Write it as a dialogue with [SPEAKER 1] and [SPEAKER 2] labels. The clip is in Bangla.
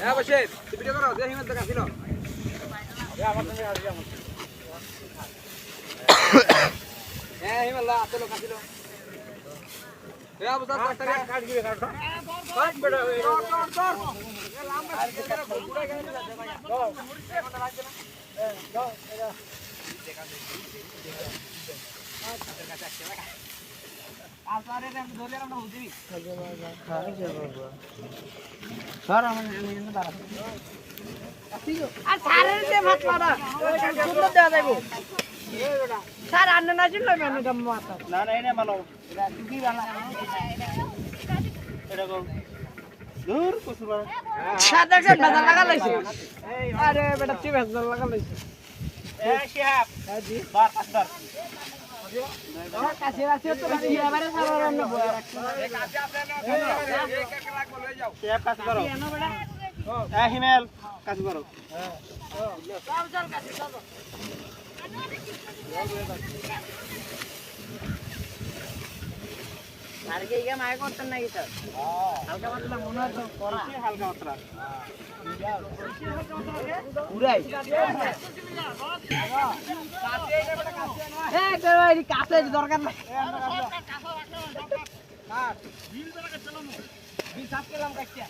[SPEAKER 1] হ্যাঁ বসেন ভিডিও করো দেখি মত কাছিল হ্যাঁ হিমাল্লা চলো কাছিল এ আবু দাদা তাড়াতাড়ি কাট গিয়ে কাট কাট বেটা তোর এ লম্বা পুরো গেলে যাচ্ছে ভাই দাও কোনটা লাগবে না দাও এটা দেখা দে আচ্ছা কাছে আসছে ভাই আসারে আমি ধরে আমরা হুদিবি স্যার আমি এনে দাঁড়া আর স্যারের যে ভাত মারা সুন্দর দেওয়া যাবে স্যার আন্না না ছিল আমি এটা মাথা না না এনে ভালো এটা কি ভালো এটা কো দূর কুসু ভাই স্যার দেখেন বাজার লাগা লাইছে আরে বেটা তুই বাজার লাগা লাইছে এ শিহাব জি বার আসবার কাছে আছে তো এবারে স্যার অন্য বয় রাখছে কাছে আপনি এক এক লাখ লয়ে যাও শিহাব কাছে করো এ হিমেল কাছে করো হ্যাঁ চল চল কাছে চল আর কি ইয়া মাই করতেন নাকি স্যার হালকা মাত্রা মনে হয় তো করা কি হালকা মাত্রা পুরাই এ কই কাছে দরকার নাই বিল দরকার চলো বিল সাফ করলাম কাটছে